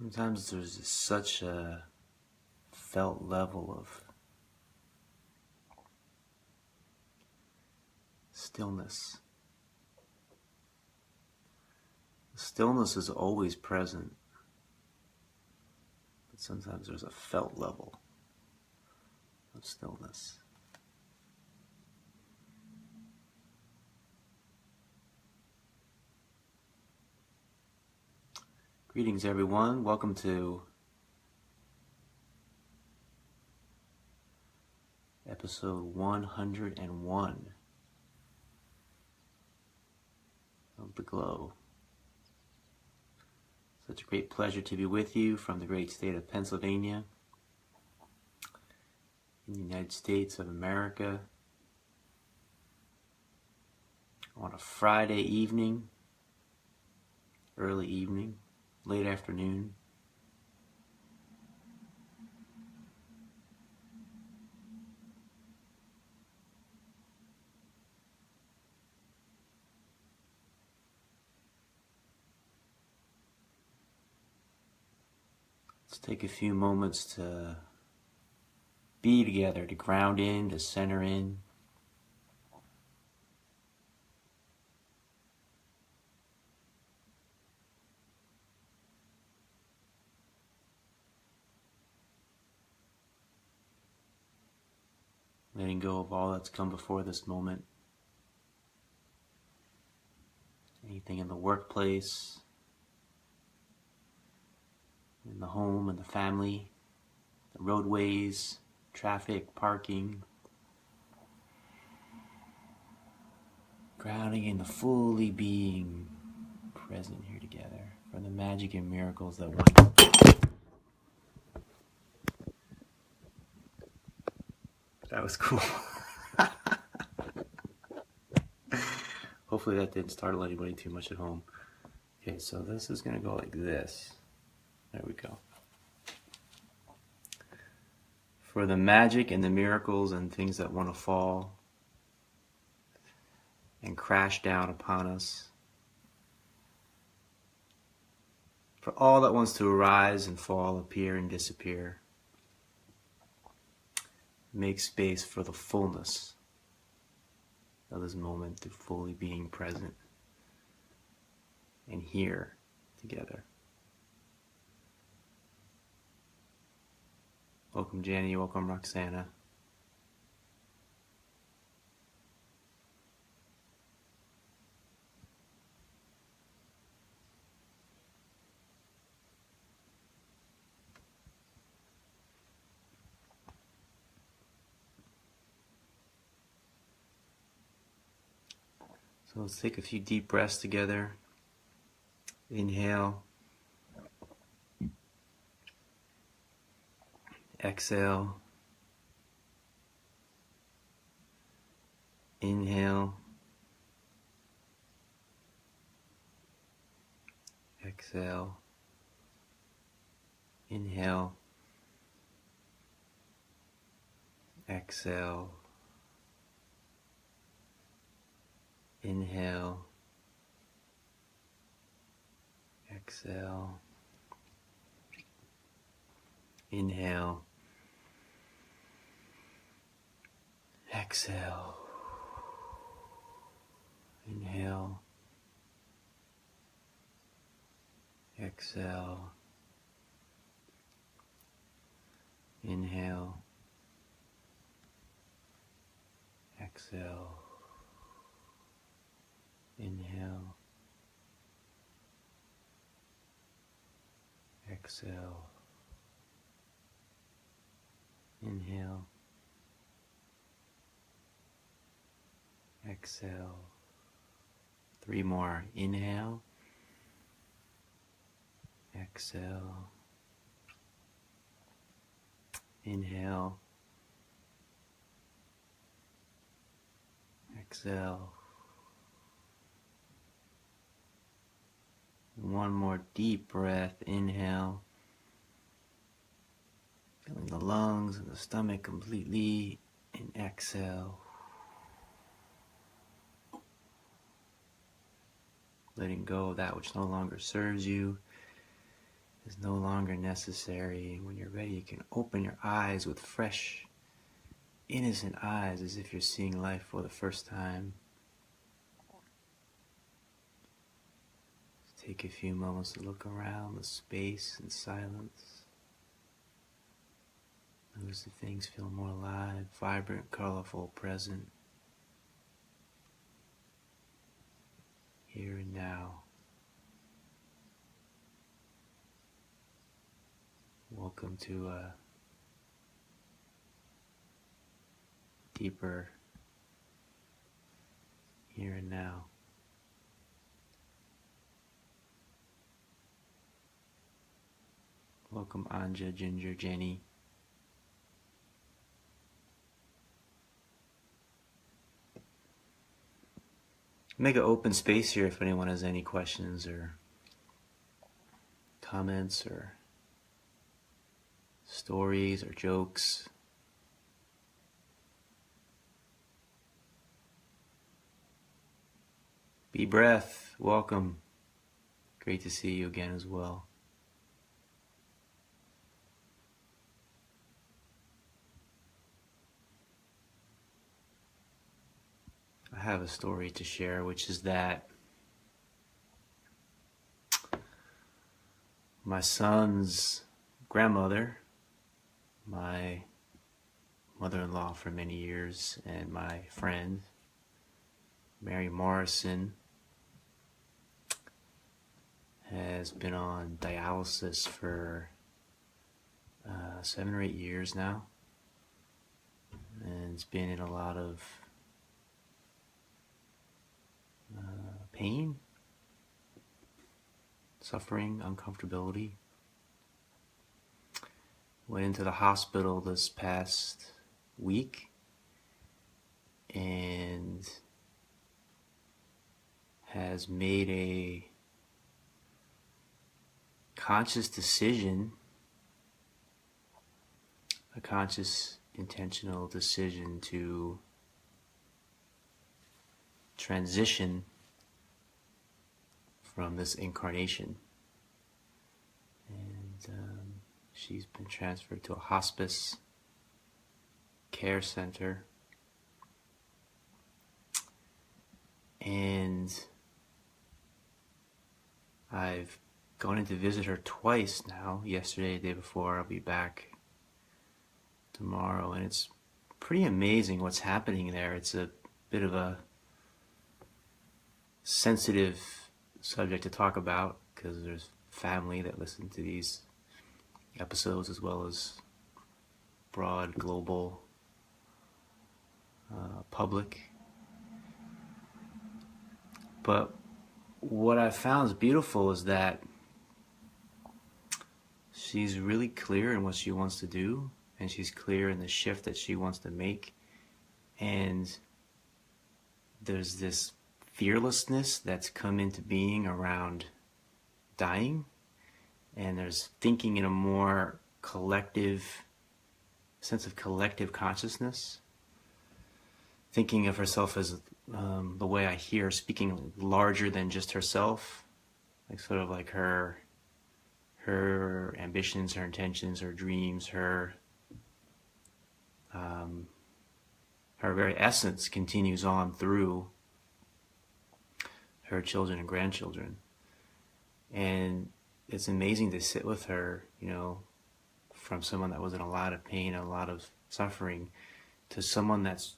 Sometimes there's such a felt level of stillness. Stillness is always present, but sometimes there's a felt level of stillness. Greetings, everyone. Welcome to episode 101 of The Glow. Such a great pleasure to be with you from the great state of Pennsylvania in the United States of America on a Friday evening, early evening, late afternoon. Let's take a few moments to be together, to ground in, to center in. Letting go of all that's come before this moment. Anything in the workplace, in the home, in the family, the roadways, traffic, parking. Grounding in the fully being present here together for the magic and miracles that want. That was cool. Hopefully that didn't startle anybody too much at home. Okay, so this is going to go like this. There we go. For the magic and the miracles and things that want to fall and crash down upon us. For all that wants to arise and fall, appear and disappear. Make space for the fullness of this moment through fully being present and here together. Welcome, Janny. Welcome, Roxana. So let's take a few deep breaths together. Inhale. Exhale. Inhale. Exhale. Inhale. Exhale. Inhale. Exhale. Inhale. Exhale. Inhale. Exhale. Inhale. Exhale. Inhale. Exhale. Inhale. Exhale. 3 more. Inhale. Exhale. Inhale. Exhale. 1 more deep breath. Inhale. Filling the lungs and the stomach completely. And exhale. Letting go of that which no longer serves you. Is no longer necessary. And when you're ready, you can open your eyes with fresh, innocent eyes as if you're seeing life for the first time. Just take a few moments to look around the space in silence. Notice if things feel more alive, vibrant, colorful, present. Here and now. Welcome to a deeper here and now. Welcome Anja, Ginger, Jenny. Make an open space here if anyone has any questions or comments or stories or jokes. Be Breath, welcome. Great to see you again as well. I have a story to share, which is that my son's grandmother, my mother-in-law for many years, and my friend, Mary Morrison, has been on dialysis for 7 or 8 years now, and it's been in a lot of pain, suffering, uncomfortability. Went into the hospital this past week and has made a conscious decision, a conscious, intentional decision to transition from this incarnation. And she's been transferred to a hospice care center. And I've gone in to visit her twice now, yesterday, the day before. I'll be back tomorrow, and it's pretty amazing what's happening there. It's a bit of a sensitive subject to talk about because there's family that listen to these episodes as well as broad global public. But what I found is beautiful is that she's really clear in what she wants to do, and she's clear in the shift that she wants to make, and there's this fearlessness that's come into being around dying, and there's thinking in a more collective sense of collective consciousness, thinking of herself as the way I hear her speaking, larger than just herself, like sort of like her ambitions, her intentions, her dreams, her very essence continues on through her children and grandchildren. And it's amazing to sit with her, you know, from someone that was in a lot of pain, a lot of suffering, to someone that's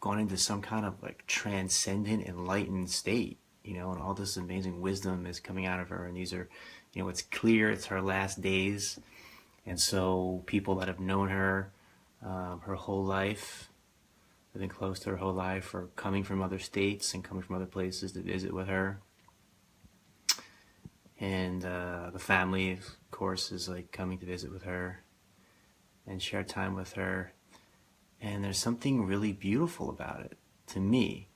gone into some kind of like transcendent, enlightened state, you know, and all this amazing wisdom is coming out of her. And these are, you know, it's clear it's her last days. And so people that have known her her whole life, have been close to her whole life, are coming from other states and coming from other places to visit with her. And the family, of course, is like coming to visit with her and share time with her. And there's something really beautiful about it, to me,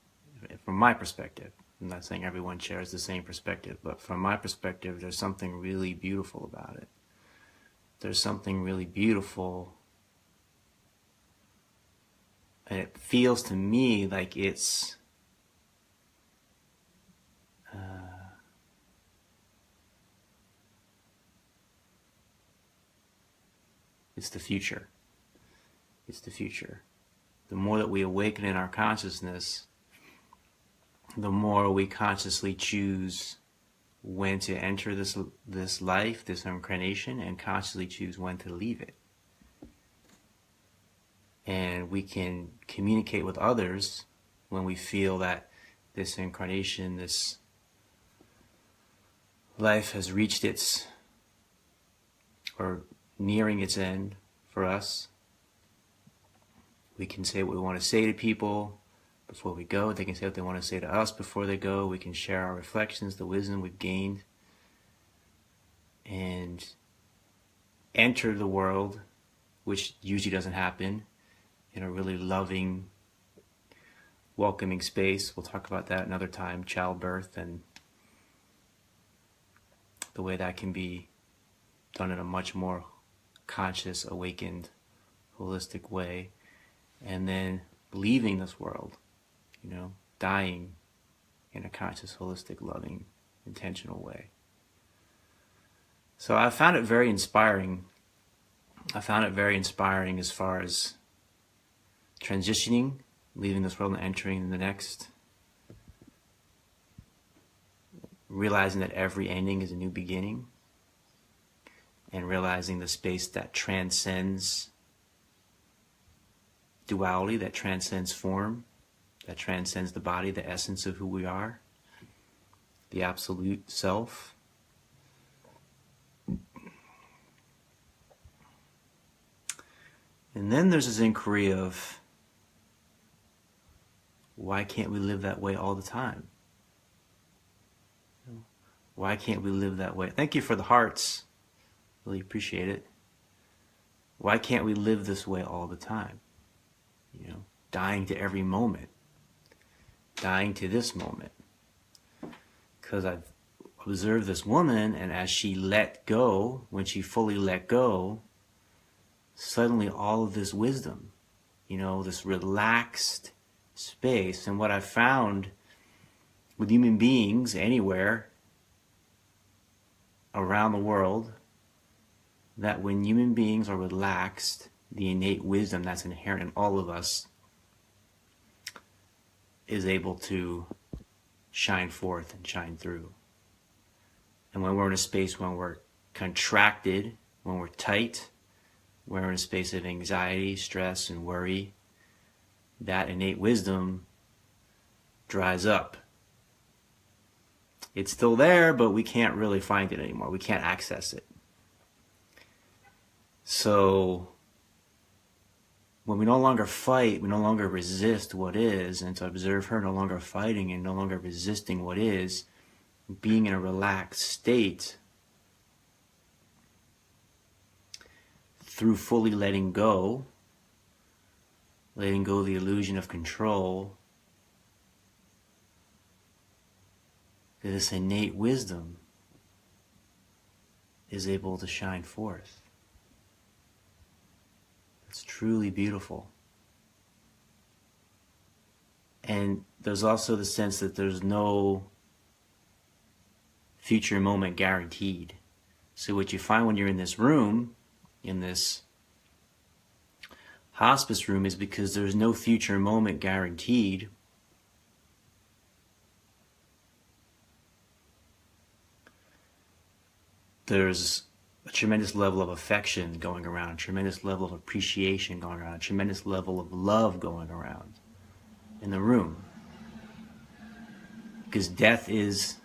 from my perspective. I'm not saying everyone shares the same perspective, but from my perspective, there's something really beautiful about it. There's something really beautiful, and it feels to me like it's It's the future. It's the future. The more that we awaken in our consciousness, the more we consciously choose when to enter this life, this incarnation, and consciously choose when to leave it. And we can communicate with others when we feel that this incarnation, this life has reached its, or nearing its end for us. We can say what we want to say to people before we go. They can say what they want to say to us before they go. We can share our reflections, the wisdom we've gained, and enter the world, which usually doesn't happen, in a really loving, welcoming space. We'll talk about that another time, childbirth, and the way that can be done in a much more conscious, awakened, holistic way. And then leaving this world, dying in a conscious, holistic, loving, intentional way. So I found it very inspiring. I found it very inspiring as far as transitioning, leaving this world and entering the next. Realizing that every ending is a new beginning. And realizing the space that transcends duality, that transcends form, that transcends the body, the essence of who we are, the absolute self. And then there's this inquiry of, why can't we live that way all the time? Why can't we live that way? Thank you for the hearts. Really appreciate it. Why can't we live this way all the time? Dying to every moment. Dying to this moment. Because I've observed this woman, and as she let go, when she fully let go, suddenly all of this wisdom, this relaxed space. And what I found with human beings anywhere around the world, that when human beings are relaxed, the innate wisdom that's inherent in all of us is able to shine forth and shine through. And when we're in a space when we're contracted, when we're tight, when we're in a space of anxiety, stress, and worry, that innate wisdom dries up. It's still there, but we can't really find it anymore. We can't access it. So when we no longer fight, we no longer resist what is, and to observe her no longer fighting and no longer resisting what is, being in a relaxed state, through fully letting go the illusion of control, this innate wisdom is able to shine forth. It's truly beautiful. And there's also the sense that there's no future moment guaranteed. So what you find when you're in this room, in this hospice room, is because there's no future moment guaranteed. There's a tremendous level of affection going around, a tremendous level of appreciation going around, a tremendous level of love going around in the room. Because death is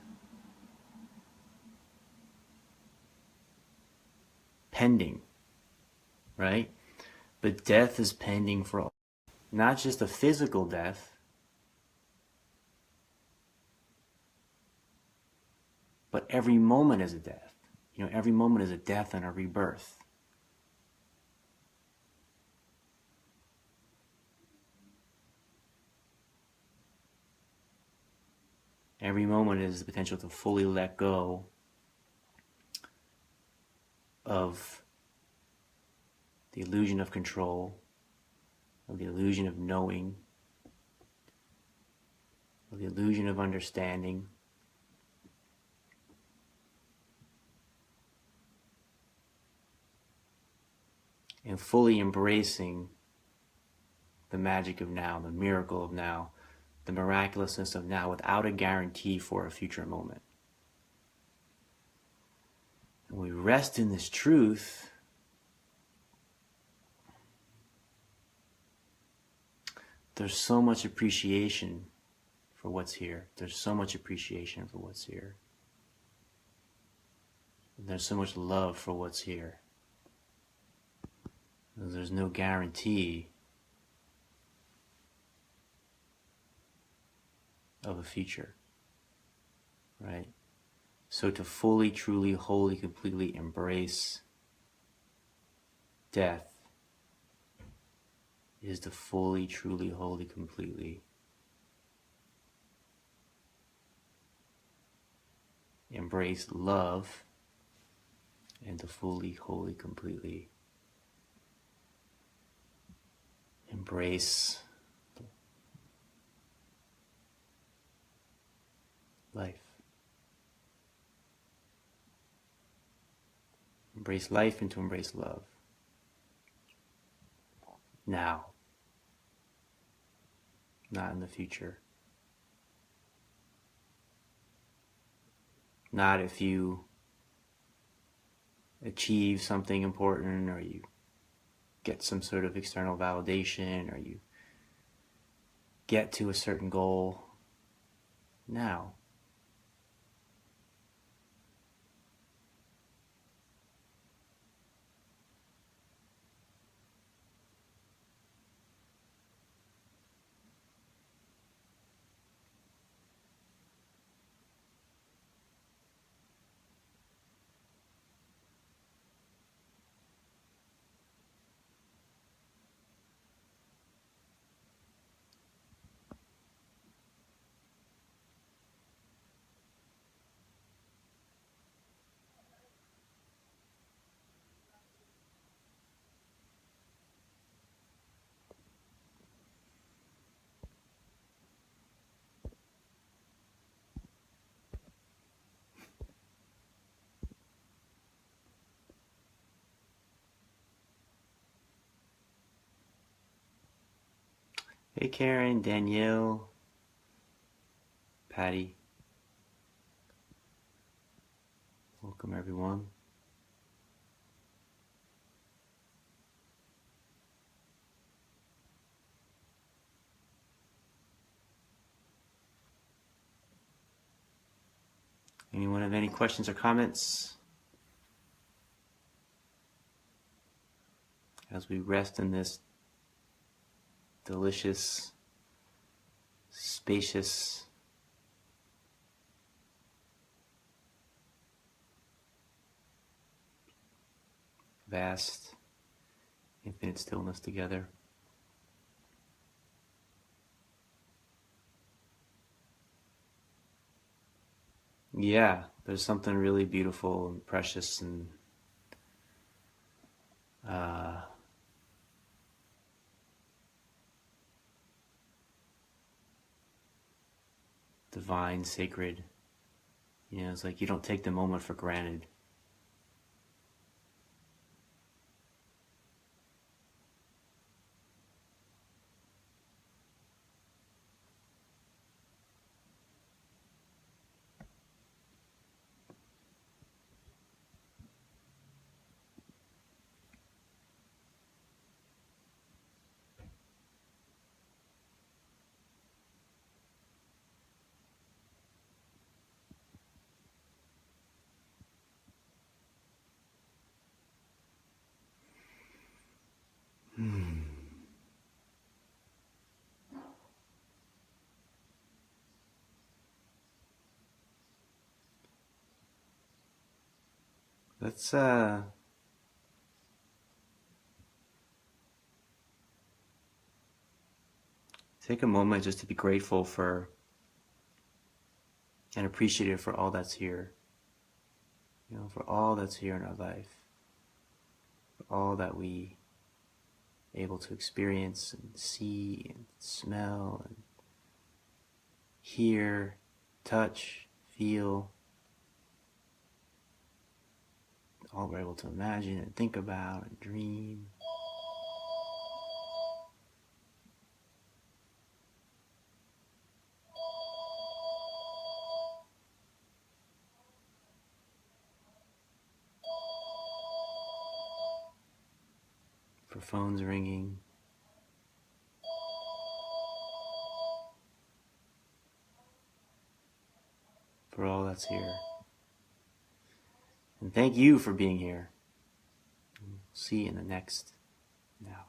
pending, right? But death is pending for all. Not just a physical death, but every moment is a death. Every moment is a death and a rebirth. Every moment is the potential to fully let go of the illusion of control, of the illusion of knowing, of the illusion of understanding. and fully embracing the magic of now, the miracle of now, the miraculousness of now without a guarantee for a future moment. And we rest in this truth, there's so much appreciation for what's here. There's so much appreciation for what's here. And there's so much love for what's here. And there's no guarantee of a future, right? So to fully, truly, wholly, completely embrace death is to fully, truly, wholly, completely embrace love, and to fully, wholly, completely embrace life. Embrace life and to embrace love. Now. Not in the future. Not if you achieve something important, or you get some sort of external validation, or you get to a certain goal. Now. Hey Karen, Danielle, Patty. Welcome everyone. Anyone have any questions or comments as we rest in this delicious, spacious, vast, infinite stillness together? Yeah, there's something really beautiful and precious and divine, sacred. You know, it's like you don't take the moment for granted. Let's take a moment just to be grateful for and appreciative for all that's here. You know, for all that's here in our life, for all that we able to experience and see and smell and hear, touch, feel, all we're able to imagine and think about and dream. for phones ringing, for all that's here. And thank you for being here. See you in the next now.